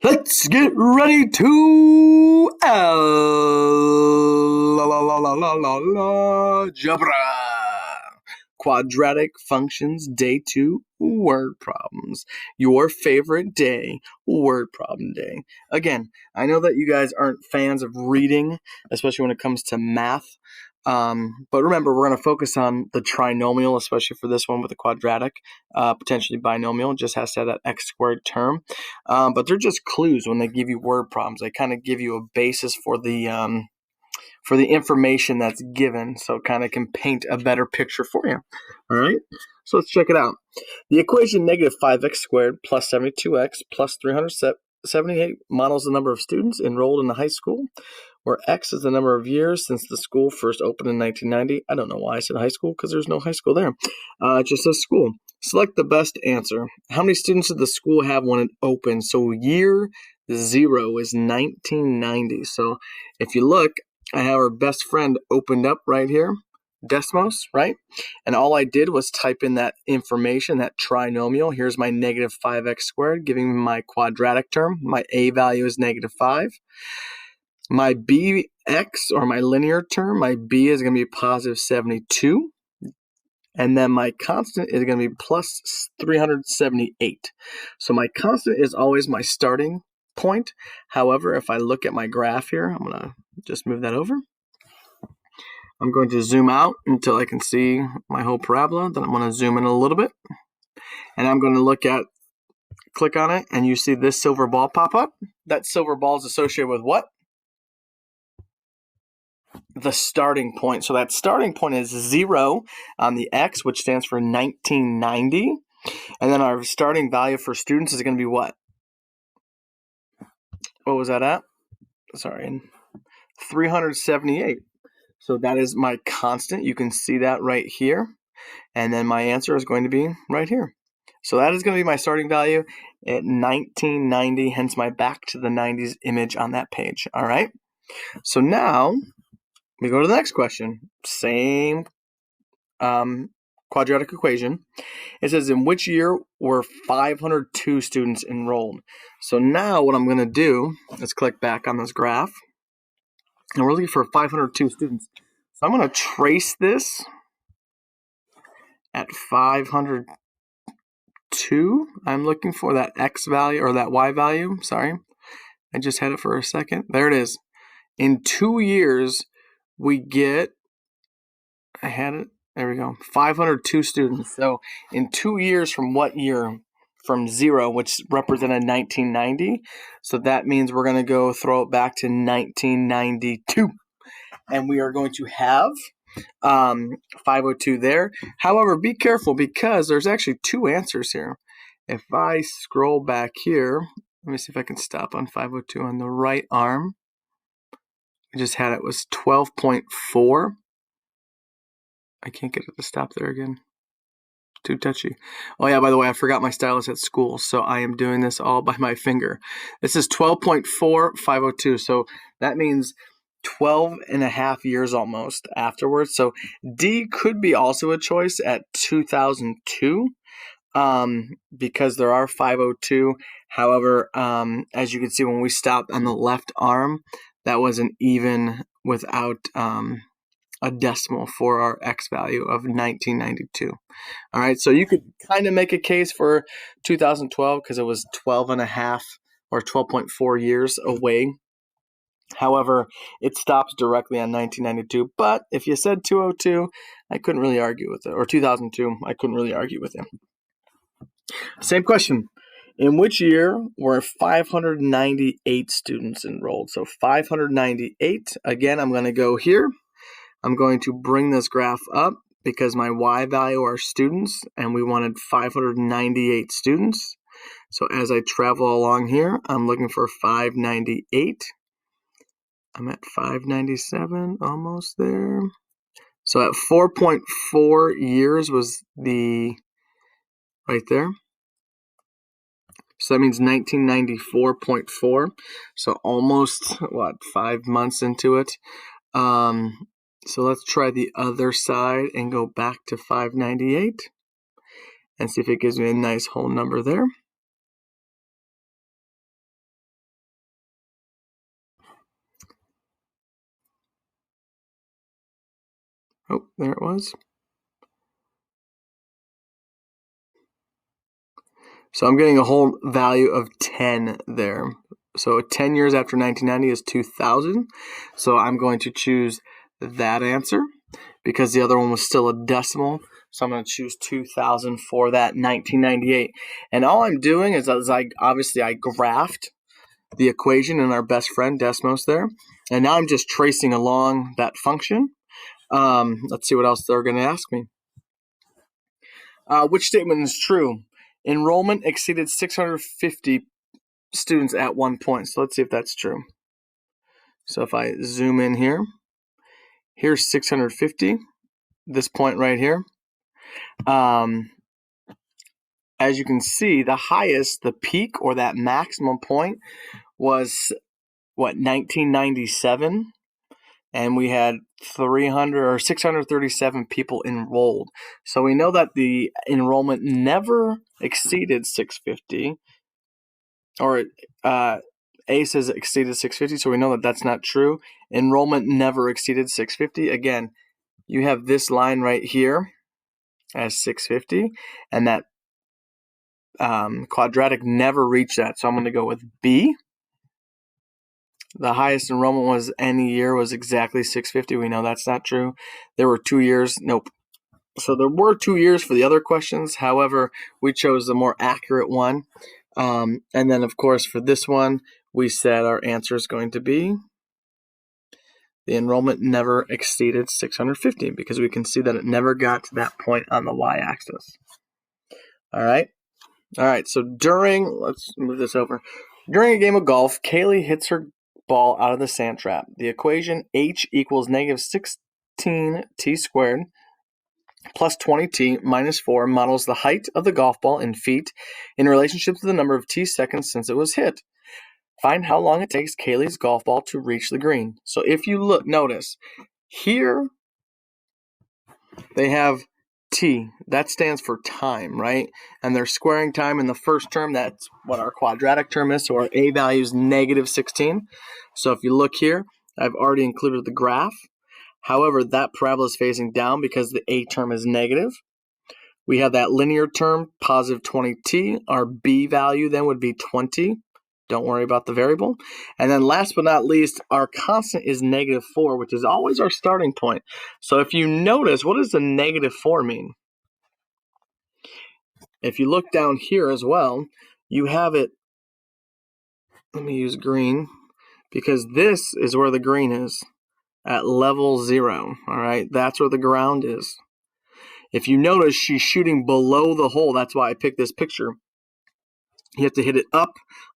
Let's get ready to algebra. Quadratic functions, day 2, word problems. Your favorite day, word problem day. Again, I know that you guys aren't fans of reading, especially when it comes to math. But remember, we're going to focus on the trinomial, especially for this one with the quadratic, potentially binomial. It just has to have that x squared term. But they're just clues when they give you word problems. They kind of give you a basis for the information that's given, so it kind of can paint a better picture for you. All right, so let's check it out. The equation negative 5x squared plus 72x plus 378 models the number of students enrolled in the high school, where x is the number of years since the school first opened in 1990. I don't know why I said high school, because there's no high school there. It just says school. Select the best answer. How many students did the school have when it opened? So year 0 is 1990. So if you look, I have our best friend opened up right here, Desmos, right? And all I did was type in that information, that trinomial. Here's my negative 5x squared, giving me my quadratic term. My a value is negative 5. My bx, or my linear term, my b is going to be positive 72. And then my constant is going to be plus 378. So my constant is always my starting point. However, if I look at my graph here, I'm going to just move that over. I'm going to zoom out until I can see my whole parabola. Then I'm going to zoom in a little bit. And I'm going to click on it, and you see this silver ball pop up. That silver ball is associated with what? The starting point. So that starting point is 0 on the x, which stands for 1990. And then our starting value for students is going to be what? What was that at? Sorry, 378. So that is my constant. You can see that right here. And then my answer is going to be right here. So that is going to be my starting value at 1990, hence my back to the 90s image on that page. All right. So now we go to the next question. Same quadratic equation. It says, in which year were 502 students enrolled? So now what I'm going to do is click back on this graph. And we're looking for 502 students. So I'm going to trace this at 502. I'm looking for that x value, or that y value. Sorry, I just had it for a second. There it is. In 2 years, we get, I had it, there we go, 502 students. So in 2 years from what year? From 0, which represented 1990. So that means we're going to go throw it back to 1992. And we are going to have 502 there. However, be careful, because there's actually 2 answers here. If I scroll back here, let me see if I can stop on 502 on the right arm. I just had it was 12.4. I can't get it to stop there again. Too touchy. Oh yeah, by the way, I forgot my stylus at school, so I am doing this all by my finger. This is 12.4, 502. So that means 12 and a half years almost afterwards. So D could be also a choice at 2002, because there are 502. However, as you can see, when we stopped on the left arm, that wasn't even without a decimal for our x value of 1992. All right, so you could kind of make a case for 2012 because it was 12 and a half or 12.4 years away. However, it stops directly on 1992. But if you said 202, I couldn't really argue with it. Or 2002, I couldn't really argue with it. Same question. In which year were 598 students enrolled? So 598. Again, I'm going to go here. I'm going to bring this graph up because my y value are students, and we wanted 598 students. So as I travel along here, I'm looking for 598. I'm at 597, almost there. So at 4.4 years was the, right there. So that means 1994.4. So almost, 5 months into it. So let's try the other side and go back to 598 and see if it gives me a nice whole number there. Oh, there it was. So I'm getting a whole value of 10 there. So 10 years after 1990 is 2000. So I'm going to choose that answer because the other one was still a decimal. So I'm going to choose 2000 for that 1998. And all I'm doing is I graphed the equation in our best friend Desmos there. And now I'm just tracing along that function. Let's see what else they're going to ask me. Which statement is true? Enrollment exceeded 650 students at one point. So let's see if that's true. So if I zoom in here, here's 650, this point right here. As you can see, the highest, the peak or that maximum point was 1997, and we had 300 or 637 people enrolled. So we know that the enrollment never exceeded 650, or A says it exceeded 650, so we know that that's not true. Enrollment never exceeded 650. Again, you have this line right here as 650, and that quadratic never reached that. So I'm going to go with B. The highest enrollment was any year was exactly 650. We know that's not true. There were 2 years. Nope. So there were 2 years for the other questions. However, we chose the more accurate one. And then, of course, for this one, we said our answer is going to be the enrollment never exceeded 650 because we can see that it never got to that point on the y-axis. All right. So let's move this over. During a game of golf, Kaylee hits her ball out of the sand trap. The equation h equals negative 16t squared plus 20t minus 4 models the height of the golf ball in feet in relationship to the number of t seconds since it was hit. Find how long it takes Kaylee's golf ball to reach the green. So if you look, notice, here they have t. That stands for time, right? And they're squaring time in the first term. That's what our quadratic term is. So our a value is negative 16. So if you look here, I've already included the graph. However, that parabola is facing down because the a term is negative. We have that linear term, positive 20t. Our b value then would be 20. Don't worry about the variable. And then last but not least, our constant is negative 4, which is always our starting point. So if you notice, what does the negative 4 mean? If you look down here as well, you have it, let me use green, because this is where the green is, at level 0, all right? That's where the ground is. If you notice, she's shooting below the hole. That's why I picked this picture. You have to hit it up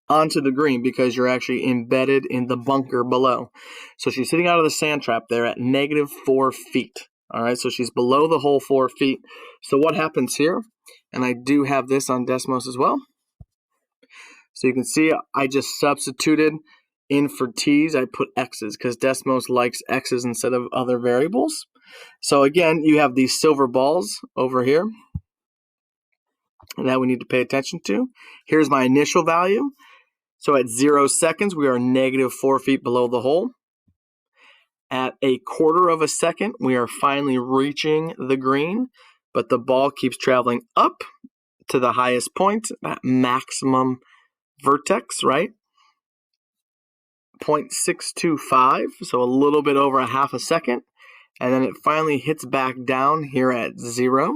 onto the green because you're actually embedded in the bunker below. So she's sitting out of the sand trap there at negative 4 feet. All right, so she's below the hole 4 feet. So what happens here, and I do have this on Desmos as well. So you can see I just substituted in for t's. I put x's because Desmos likes x's instead of other variables. So again, you have these silver balls over here that we need to pay attention to. Here's my initial value. So at 0 seconds, we are negative 4 feet below the hole. At a quarter of a second, we are finally reaching the green, but the ball keeps traveling up to the highest point, that maximum vertex, right? 0.625, so a little bit over a half a second. And then it finally hits back down here at 0.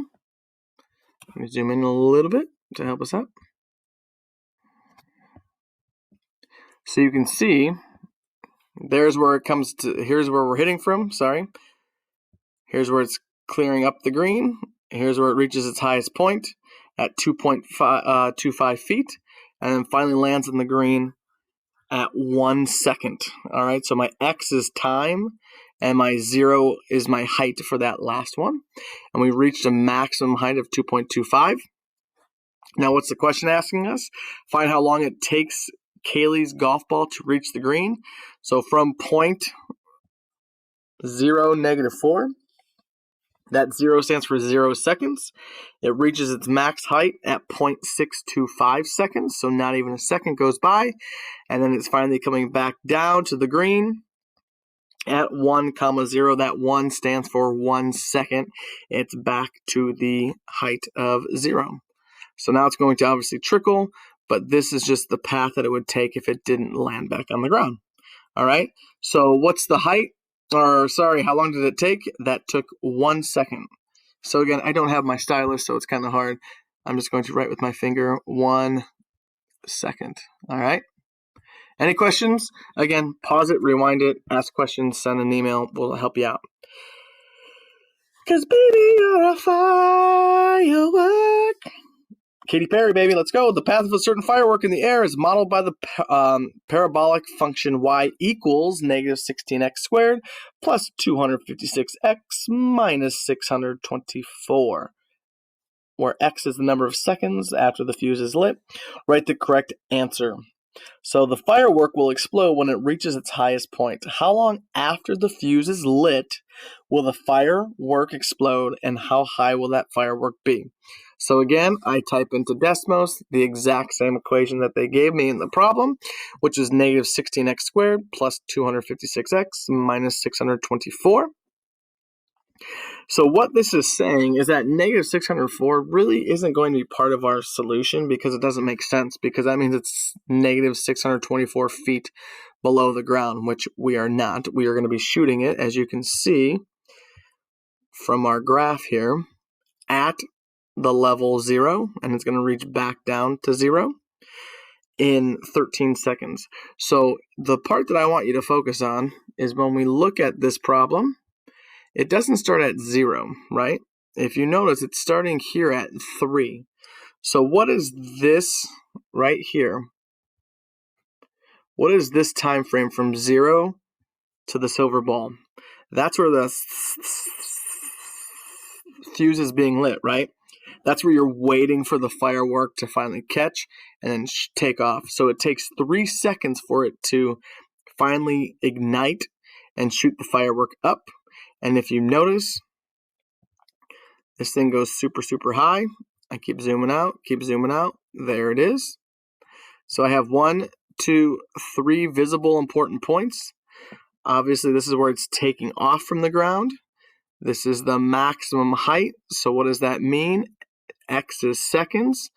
Let me zoom in a little bit to help us out. So you can see, there's where it comes to, here's where we're hitting from, sorry. Here's where it's clearing up the green. Here's where it reaches its highest point at 2.25 feet, and then finally lands in the green at 1 second. All right, so my x is time, and my 0 is my height for that last one. And we reached a maximum height of 2.25. Now, what's the question asking us? Find how long it takes Kaylee's golf ball to reach the green. So from point 0, negative 4, that 0 stands for 0 seconds. It reaches its max height at 0.625 seconds, so not even a second goes by. And then it's finally coming back down to the green At 1, 0, that 1 stands for 1 second. It's back to the height of 0. So now it's going to obviously trickle, but this is just the path that it would take if it didn't land back on the ground. All right, so what's the height? Or sorry, how long did it take? That took 1 second. So again, I don't have my stylus, so it's kind of hard. I'm just going to write with my finger 1 second. All right. Any questions? Again, pause it, rewind it, ask questions, send an email. We'll help you out. Because baby, you're a firework. Katy Perry, baby, let's go. The path of a certain firework in the air is modeled by the parabolic function y equals negative 16x squared plus 256x minus 624, where x is the number of seconds after the fuse is lit. Write the correct answer. So the firework will explode when it reaches its highest point. How long after the fuse is lit will the firework explode, and how high will that firework be? So again, I type into Desmos the exact same equation that they gave me in the problem, which is negative 16x squared plus 256x minus 624. So what this is saying is that negative 604 really isn't going to be part of our solution because it doesn't make sense, because that means it's negative 624 feet below the ground, which we are not. We are going to be shooting it, as you can see from our graph here, at the level 0, and it's going to reach back down to 0 in 13 seconds. So the part that I want you to focus on is when we look at this problem, it doesn't start at 0, right? If you notice, it's starting here at 3. So what is this right here? What is this time frame from 0 to the silver ball? That's where the fuse is being lit, right? That's where you're waiting for the firework to finally catch and then take off. So it takes 3 seconds for it to finally ignite and shoot the firework up. And if you notice, this thing goes super, super high. I keep zooming out. There it is. So I have 1, 2, 3 visible important points. Obviously, this is where it's taking off from the ground. This is the maximum height. So what does that mean? X is seconds.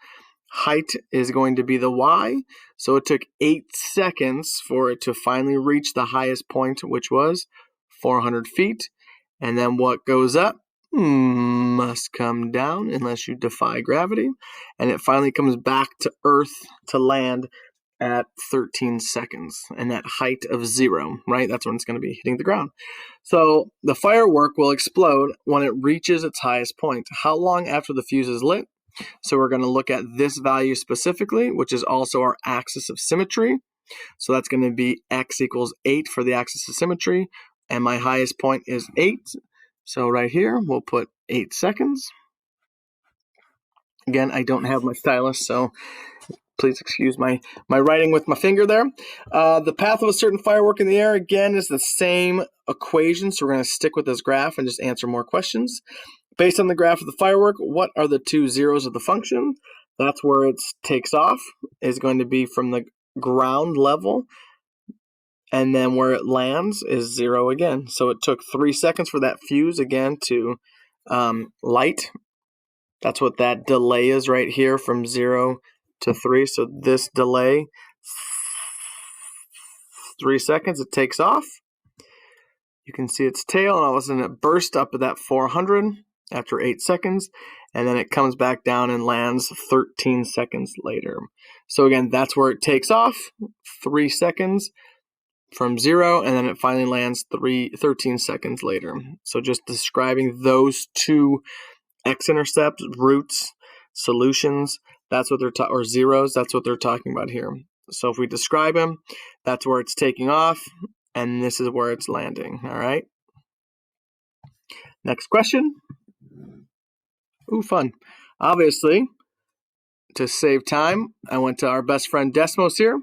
Height is going to be the y. So it took 8 seconds for it to finally reach the highest point, which was 400 feet. And then what goes up must come down unless you defy gravity. And it finally comes back to Earth to land at 13 seconds and at height of 0, right? That's when it's going to be hitting the ground. So the firework will explode when it reaches its highest point. How long after the fuse is lit? So we're going to look at this value specifically, which is also our axis of symmetry. So that's going to be x equals 8 for the axis of symmetry, and my highest point is 8. So right here, we'll put 8 seconds. Again, I don't have my stylus, so please excuse my writing with my finger there. The path of a certain firework in the air, again, is the same equation, so we're going to stick with this graph and just answer more questions. Based on the graph of the firework, what are the 2 zeros of the function? That's where it takes off, is going to be from the ground level, and then where it lands is 0 again. So it took 3 seconds for that fuse again to light. That's what that delay is right here from 0 to 3. So this delay, 3 seconds, it takes off. You can see its tail, and all of a sudden it burst up at that 400 after 8 seconds, and then it comes back down and lands 13 seconds later. So again, that's where it takes off, 3 seconds from 0, and then it finally lands 13 seconds later. So just describing those 2 x-intercepts, roots, solutions, that's what they're or zeros, that's what they're talking about here. So if we describe them, that's where it's taking off, and this is where it's landing. All right. Next question. Ooh, fun. Obviously, to save time, I went to our best friend Desmos here,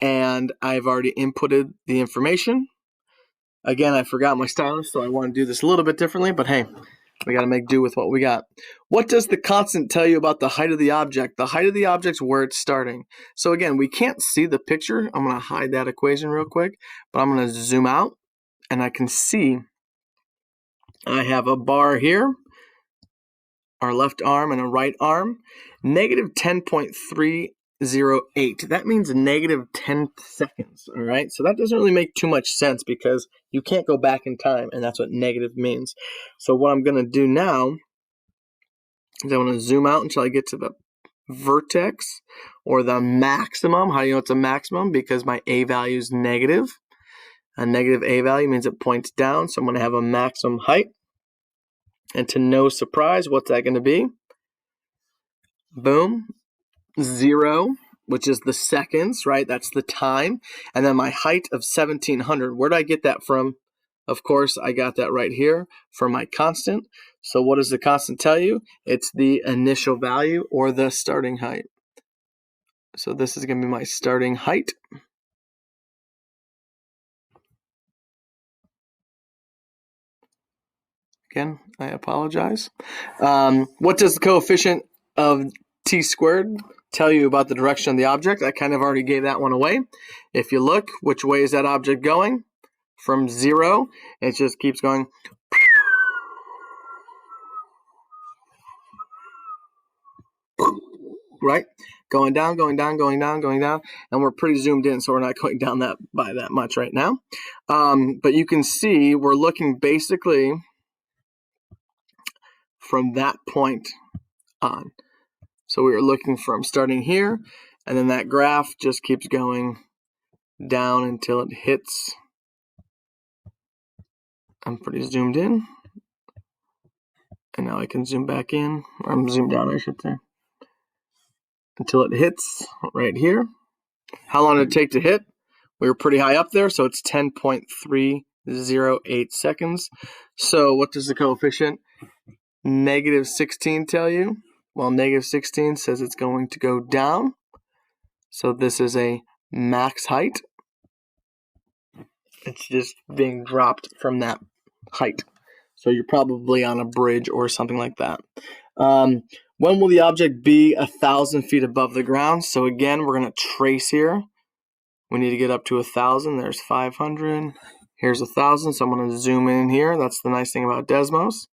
and I've already inputted the information. Again, I forgot my stylus, so I want to do this a little bit differently, but hey, we got to make do with what we got. What does the constant tell you about the height of the object? The height of the object is where it's starting. So again, we can't see the picture. I'm going to hide that equation real quick, but I'm going to zoom out, and I can see I have a bar here, our left arm and a right arm, negative 10.308. That means negative 10 seconds, all right? So that doesn't really make too much sense because you can't go back in time, and that's what negative means. So what I'm going to do now is I'm going to zoom out until I get to the vertex or the maximum. How do you know it's a maximum? Because my A value is negative. A negative A value means it points down, so I'm going to have a maximum height. And to no surprise, what's that going to be? Boom, 0, which is the seconds, right? That's the time. And then my height of 1700. Where did I get that from? Of course, I got that right here for my constant. So what does the constant tell you? It's the initial value or the starting height. So this is going to be my starting height. Again, I apologize. What does the coefficient of t squared tell you about the direction of the object? I kind of already gave that one away. If you look, which way is that object going? From 0, it just keeps going. Right? Going down, going down, going down, going down. And we're pretty zoomed in, so we're not going down that by that much right now. But you can see we're looking basically from that point on. So we were looking from starting here, and then that graph just keeps going down until it hits. I'm pretty zoomed in. And now I can zoom back in, or I'm zoomed out, I should say. Until it hits right here. How long did it take to hit? We were pretty high up there, so it's 10.308 seconds. So what does the coefficient negative 16 tell you? Well, negative 16 says it's going to go down. So this is a max height. It's just being dropped from that height. So you're probably on a bridge or something like that. When will the object be 1,000 feet above the ground? So again, we're going to trace here. We need to get up to 1,000. There's 500. Here's 1,000. So I'm going to zoom in here. That's the nice thing about Desmos.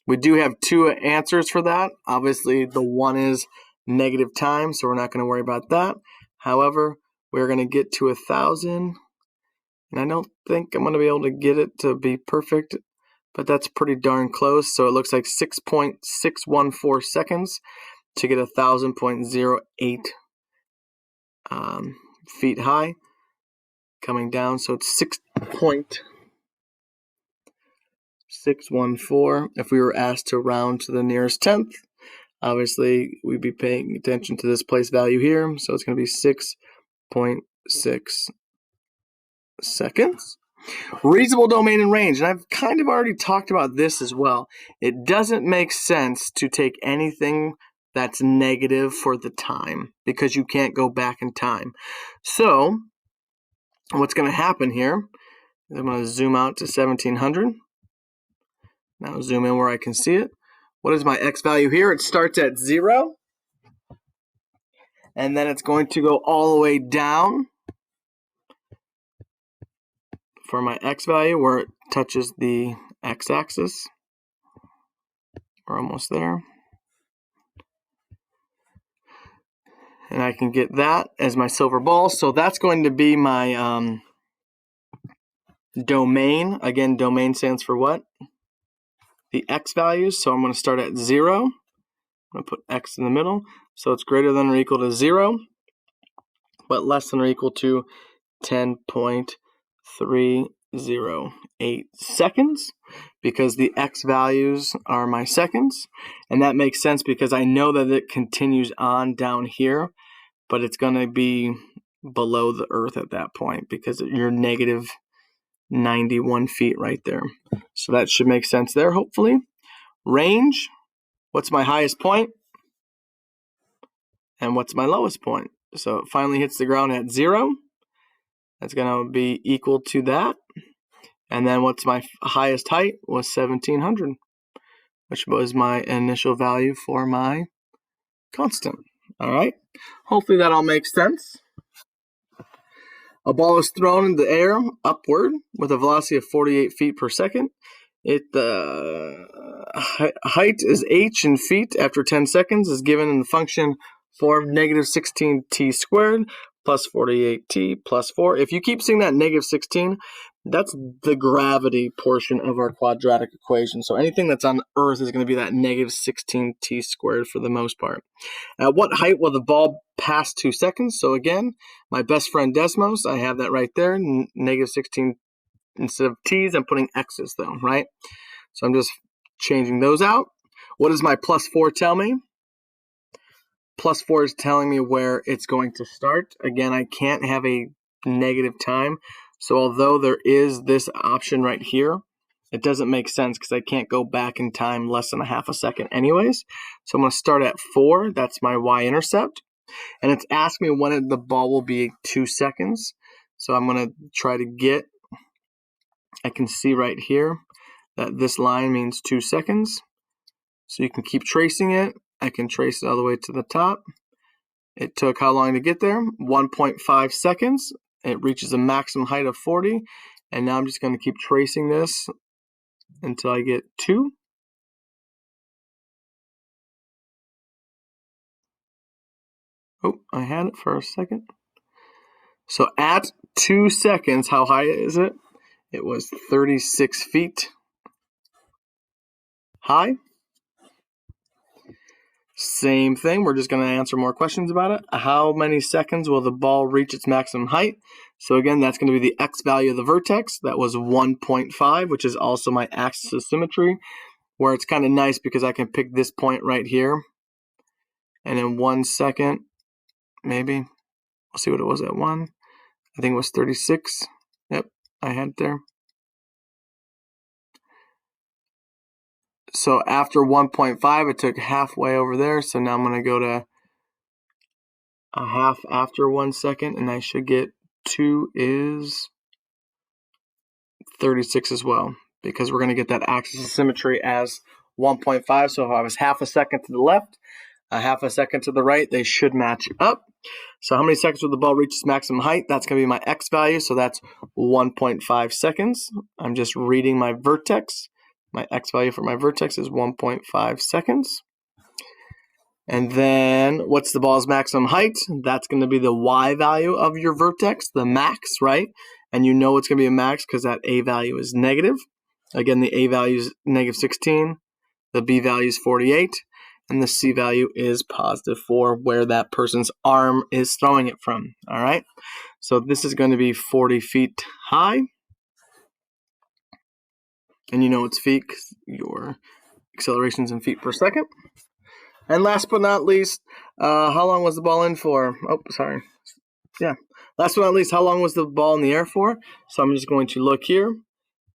We do have 2 answers for that. Obviously, the one is negative time, so we're not going to worry about that. However, we're going to get to 1,000. And I don't think I'm going to be able to get it to be perfect, but that's pretty darn close. So it looks like 6.614 seconds to get 1,000.08 feet high coming down. So it's 6.614. If we were asked to round to the nearest tenth, obviously we'd be paying attention to this place value here. So it's going to be 6.6 seconds. Reasonable domain and range, and I've kind of already talked about this as well. It doesn't make sense to take anything that's negative for the time because you can't go back in time. So what's going to happen here is I'm going to zoom out to 1700. Now zoom in where I can see it. What is my x value here? It starts at 0, and then it's going to go all the way down for my x value where it touches the x-axis. We're almost there. And I can get that as my silver ball. So that's going to be my domain. Again, domain stands for what? The x values. So I'm going to start at 0. I'm going to put x in the middle. So it's greater than or equal to 0, but less than or equal to 10.308 seconds, because the x values are my seconds. And that makes sense because I know that it continues on down here, but it's going to be below the earth at that point because you're negative 91 feet right there. So that should make sense there, hopefully. Range, what's my highest point? And what's my lowest point? So it finally hits the ground at 0. That's going to be equal to that. And then what's my highest height was 1,700, which was my initial value for my constant. All right. Hopefully that all makes sense. A ball is thrown in the air upward with a velocity of 48 feet per second. Height is h in feet after 10 seconds is given in the function form negative 16t squared plus 48t plus 4. If you keep seeing that negative 16, that's the gravity portion of our quadratic equation. So anything that's on Earth is going to be that negative 16t squared for the most part. At what height will the ball pass 2 seconds? So again, my best friend Desmos, I have that right there, negative 16 instead of t's, I'm putting x's though, right? So I'm just changing those out. What does my plus 4 tell me? Plus 4 is telling me where it's going to start. Again, I can't have a negative time. So although there is this option right here, it doesn't make sense because I can't go back in time less than a half a second anyways. So I'm going to start at 4. That's my y-intercept. And it's asking me when the ball will be 2 seconds. So I'm going to try to get, I can see right here that this line means 2 seconds. So you can keep tracing it. I can trace it all the way to the top. It took how long to get there? 1.5 seconds. It reaches a maximum height of 40. And now I'm just going to keep tracing this until I get 2. Oh, I had it for a second. So at 2 seconds, how high is it? It was 36 feet high. Same thing, we're just going to answer more questions about it. How many seconds will the ball reach its maximum height? So again, that's going to be the x value of the vertex. That was 1.5, which is also my axis of symmetry, where it's kind of nice because I can pick this point right here. And in 1 second, maybe, we'll see what it was at 1. I think it was 36. Yep, I had it there. So after 1.5, it took halfway over there. So now I'm going to go to a half after 1 second, and I should get 2 is 36 as well, because we're going to get that axis of symmetry as 1.5. So if I was half a second to the left, a half a second to the right, they should match up. So how many seconds will the ball reach its maximum height? That's going to be my x value, so that's 1.5 seconds. I'm just reading my vertex. My x value for my vertex is 1.5 seconds. And then what's the ball's maximum height? That's going to be the y value of your vertex, the max, right? And you know it's going to be a max because that a value is negative. Again, the a value is negative 16. The b value is 48. And the c value is positive 4, where that person's arm is throwing it from. All right? So this is going to be 40 feet high. And you know it's feet because your acceleration's in feet per second. And last but not least, how long was the ball in for? Oh, sorry. Yeah. Last but not least, how long was the ball in the air for? So I'm just going to look here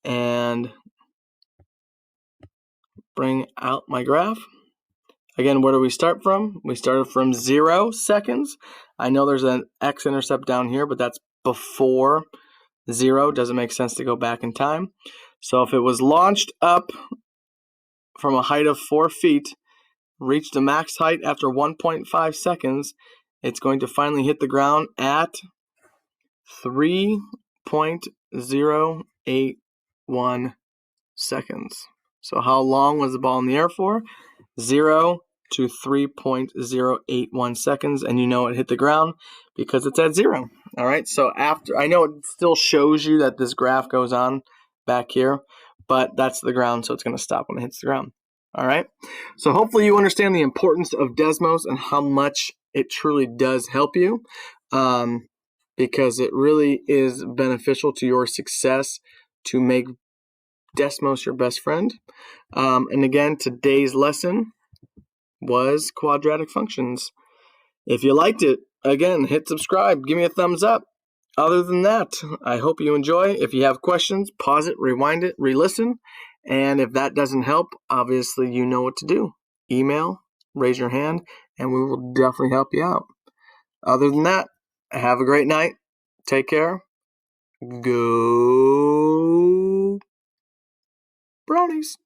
and bring out my graph. Again, where do we start from? We started from 0 seconds. I know there's an x-intercept down here, but that's before 0. Doesn't make sense to go back in time. So if it was launched up from a height of 4 feet, reached a max height after 1.5 seconds, it's going to finally hit the ground at 3.081 seconds. So how long was the ball in the air for? 0 to 3.081 seconds, and you know it hit the ground because it's at 0. All right, so after, I know it still shows you that this graph goes on back here, but that's the ground, so it's going to stop when it hits the ground. All right, so hopefully you understand the importance of Desmos and how much it truly does help you, because it really is beneficial to your success to make Desmos your best friend. And again, today's lesson was quadratic functions. If you liked it, again, hit subscribe, give me a thumbs up. Other than that, I hope you enjoy. If you have questions, pause it, rewind it, re-listen. And if that doesn't help, obviously you know what to do. Email, raise your hand, and we will definitely help you out. Other than that, have a great night. Take care. Go Brownies.